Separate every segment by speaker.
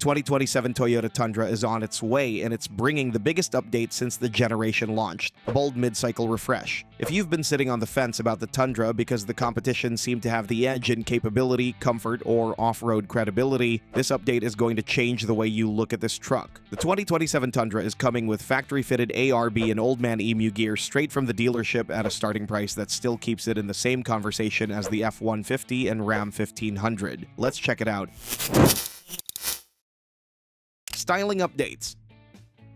Speaker 1: 2027 Toyota Tundra is on its way, and it's bringing the biggest update since the generation launched, a bold mid-cycle refresh. If you've been sitting on the fence about the Tundra because the competition seemed to have the edge in capability, comfort, or off-road credibility, this update is going to change the way you look at this truck. The 2027 Tundra is coming with factory-fitted ARB and Old Man Emu gear straight from the dealership at a starting price that still keeps it in the same conversation as the F-150 and Ram 1500. Let's check it out. Styling updates.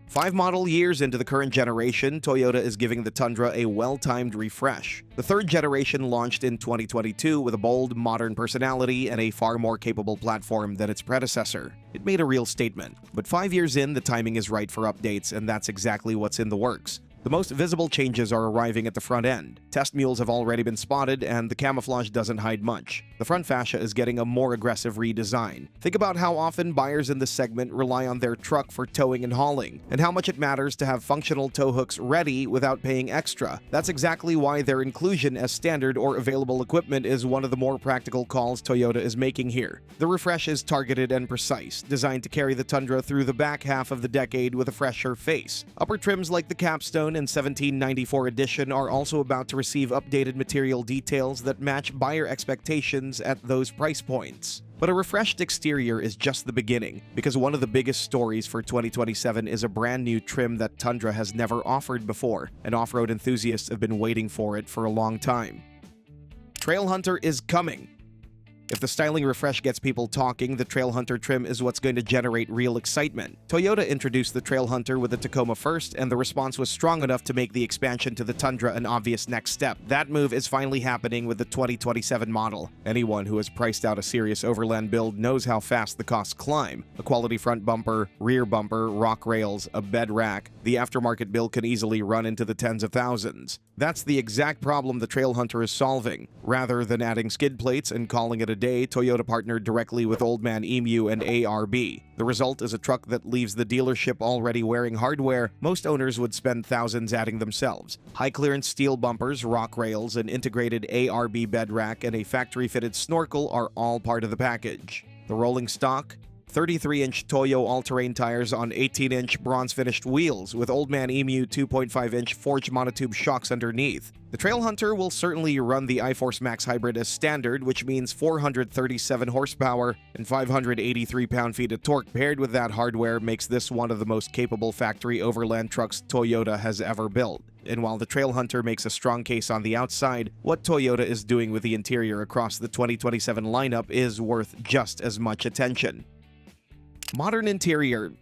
Speaker 1: 5 model years into the current generation, Toyota is giving the Tundra a well-timed refresh. The third generation launched in 2022 with a bold, modern personality and a far more capable platform than its predecessor. It made a real statement. But 5 years in, the timing is right for updates, and that's exactly what's in the works. The most visible changes are arriving at the front end. Test mules have already been spotted, and the camouflage doesn't hide much. The front fascia is getting a more aggressive redesign. Think about how often buyers in this segment rely on their truck for towing and hauling, and how much it matters to have functional tow hooks ready without paying extra. That's exactly why their inclusion as standard or available equipment is one of the more practical calls Toyota is making here. The refresh is targeted and precise, designed to carry the Tundra through the back half of the decade with a fresher face. Upper trims like the capstone and 1794 edition are also about to receive updated material details that match buyer expectations at those price points. But a refreshed exterior is just the beginning, because one of the biggest stories for 2027 is a brand new trim that Tundra has never offered before, and off-road enthusiasts have been waiting for it for a long time. Trailhunter is coming. If the styling refresh gets people talking, the Trailhunter trim is what's going to generate real excitement. Toyota introduced the Trailhunter with the Tacoma first, and the response was strong enough to make the expansion to the Tundra an obvious next step. That move is finally happening with the 2027 model. Anyone who has priced out a serious overland build knows how fast the costs climb. A quality front bumper, rear bumper, rock rails, a bed rack. The aftermarket bill can easily run into the tens of thousands. That's the exact problem the Trailhunter is solving. Rather than adding skid plates and calling it a day, Toyota partnered directly with Old Man Emu and ARB. The result is a truck that leaves the dealership already wearing hardware most owners would spend thousands adding themselves. High-clearance steel bumpers, rock rails, an integrated ARB bed rack, and a factory-fitted snorkel are all part of the package. The rolling stock? 33-inch Toyo all-terrain tires on 18-inch bronze-finished wheels with Old Man Emu 2.5-inch forged monotube shocks underneath. The Trailhunter will certainly run the iForce Max Hybrid as standard, which means 437 horsepower and 583 pound-feet of torque paired with that hardware makes this one of the most capable factory overland trucks Toyota has ever built. And while the Trailhunter makes a strong case on the outside, what Toyota is doing with the interior across the 2027 lineup is worth just as much attention. Modern interior.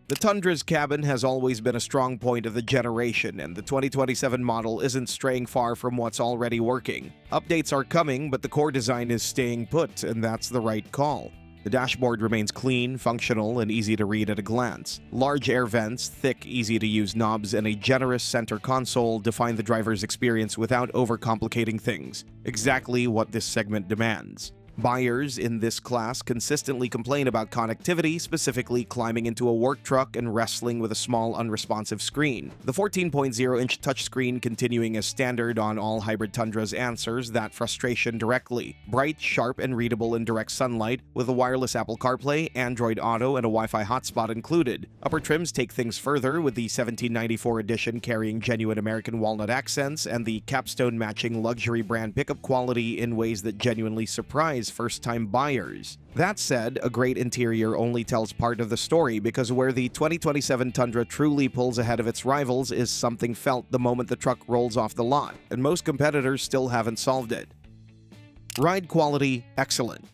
Speaker 1: The Tundra's cabin has always been a strong point of the generation, and the 2027 model isn't straying far from what's already working. Updates are coming, but the core design is staying put, and that's the right call. The dashboard remains clean, functional, and easy to read at a glance. Large air vents, thick, easy-to-use knobs, and a generous center console define the driver's experience without overcomplicating things. Exactly what this segment demands. Buyers in this class consistently complain about connectivity, specifically climbing into a work truck and wrestling with a small, unresponsive screen. The 14.0-inch touchscreen continuing as standard on all hybrid Tundras answers that frustration directly. Bright, sharp, and readable in direct sunlight, with a wireless Apple CarPlay, Android Auto, and a Wi-Fi hotspot included. Upper trims take things further, with the 1794 edition carrying genuine American walnut accents and the capstone matching luxury brand pickup quality in ways that genuinely surprise first-time buyers. That said, a great interior only tells part of the story, because where the 2027 Tundra truly pulls ahead of its rivals is something felt the moment the truck rolls off the lot, and most competitors still haven't solved it. Ride quality, excellent.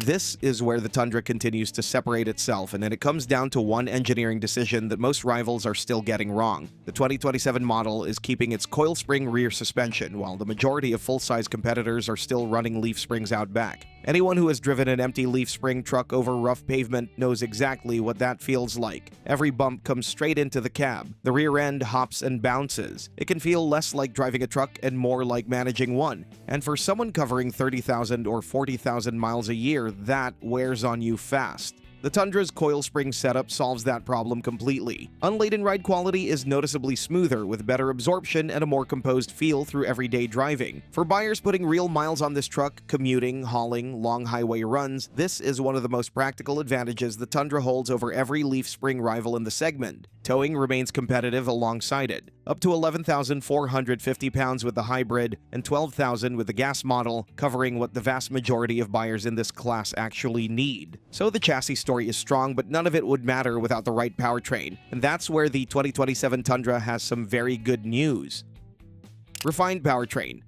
Speaker 1: This is where the Tundra continues to separate itself, and it comes down to one engineering decision that most rivals are still getting wrong. The 2027 model is keeping its coil spring rear suspension, while the majority of full-size competitors are still running leaf springs out back. Anyone who has driven an empty leaf spring truck over rough pavement knows exactly what that feels like. Every bump comes straight into the cab. The rear end hops and bounces. It can feel less like driving a truck and more like managing one. And for someone covering 30,000 or 40,000 miles a year, that wears on you fast. The Tundra's coil spring setup solves that problem completely. Unladen ride quality is noticeably smoother with better absorption and a more composed feel through everyday driving. For buyers putting real miles on this truck, commuting, hauling, long highway runs, this is one of the most practical advantages the Tundra holds over every leaf spring rival in the segment. Towing remains competitive alongside it, up to 11,450 pounds with the hybrid and 12,000 with the gas model, covering what the vast majority of buyers in this class actually need. So the chassis story is strong, but none of it would matter without the right powertrain, and that's where the 2027 Tundra has some very good news. Refined powertrain.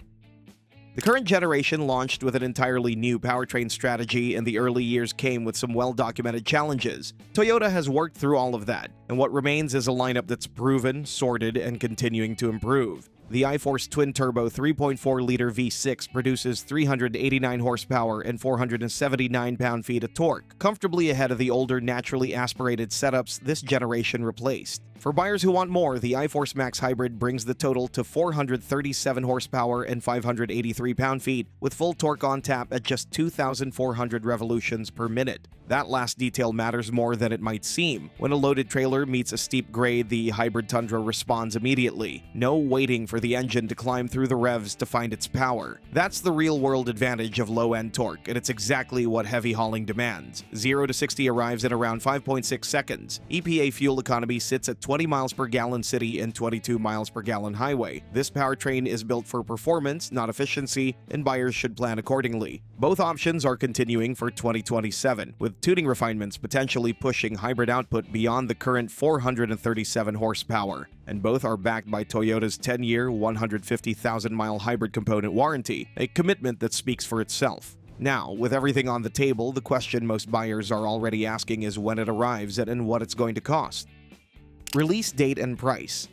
Speaker 1: The current generation launched with an entirely new powertrain strategy, and the early years came with some well-documented challenges. Toyota has worked through all of that, and what remains is a lineup that's proven, sorted, and continuing to improve. The iForce twin-turbo 3.4-liter V6 produces 389 horsepower and 479 pound-feet of torque, comfortably ahead of the older naturally aspirated setups this generation replaced. For buyers who want more, the iForce Max Hybrid brings the total to 437 horsepower and 583 pound-feet, with full torque on tap at just 2,400 revolutions per minute. That last detail matters more than it might seem. When a loaded trailer meets a steep grade, the hybrid Tundra responds immediately. No waiting for the engine to climb through the revs to find its power. That's the real-world advantage of low-end torque, and it's exactly what heavy hauling demands. 0 to 60 arrives in around 5.6 seconds. EPA fuel economy sits at 20 miles per gallon city and 22 miles per gallon highway. This powertrain is built for performance, not efficiency, and buyers should plan accordingly. Both options are continuing for 2027, with tuning refinements potentially pushing hybrid output beyond the current 437 horsepower. And both are backed by Toyota's 10-year, 150,000-mile hybrid component warranty, a commitment that speaks for itself. Now, with everything on the table, the question most buyers are already asking is when it arrives and what it's going to cost. Release date and price.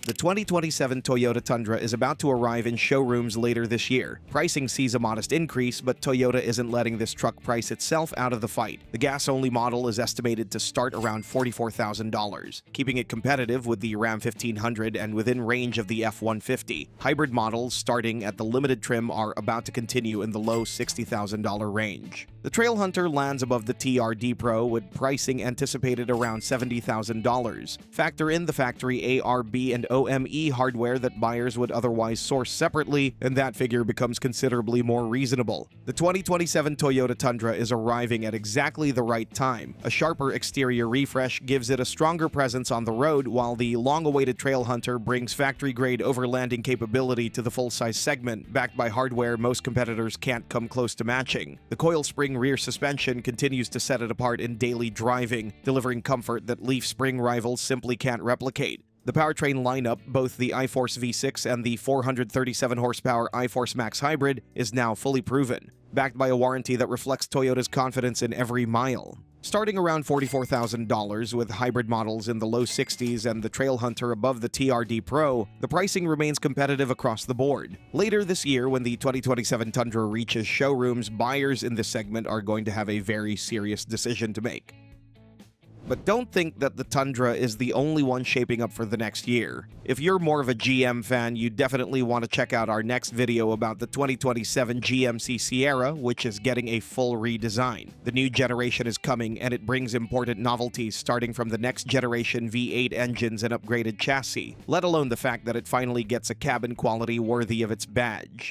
Speaker 1: The 2027 Toyota Tundra is about to arrive in showrooms later this year. Pricing sees a modest increase, but Toyota isn't letting this truck price itself out of the fight. The gas-only model is estimated to start around $44,000, keeping it competitive with the Ram 1500 and within range of the F-150. Hybrid models starting at the limited trim are about to continue in the low $60,000 range. The Trailhunter lands above the TRD Pro with pricing anticipated around $70,000. Factor in the factory ARB and OME hardware that buyers would otherwise source separately, and that figure becomes considerably more reasonable. The 2027 Toyota Tundra is arriving at exactly the right time. A sharper exterior refresh gives it a stronger presence on the road, while the long-awaited Trailhunter brings factory-grade overlanding capability to the full-size segment, backed by hardware most competitors can't come close to matching. The coil spring rear suspension continues to set it apart in daily driving, delivering comfort that leaf spring rivals simply can't replicate. The powertrain lineup, both the iForce V6 and the 437 horsepower iForce Max Hybrid, is now fully proven, backed by a warranty that reflects Toyota's confidence in every mile. Starting around $44,000 with hybrid models in the low 60s and the Trailhunter above the TRD Pro, the pricing remains competitive across the board. Later this year, when the 2027 Tundra reaches showrooms, buyers in this segment are going to have a very serious decision to make. But don't think that the Tundra is the only one shaping up for the next year. If you're more of a GM fan, you definitely want to check out our next video about the 2027 GMC Sierra, which is getting a full redesign. The new generation is coming, and it brings important novelties starting from the next generation V8 engines and upgraded chassis, let alone the fact that it finally gets a cabin quality worthy of its badge.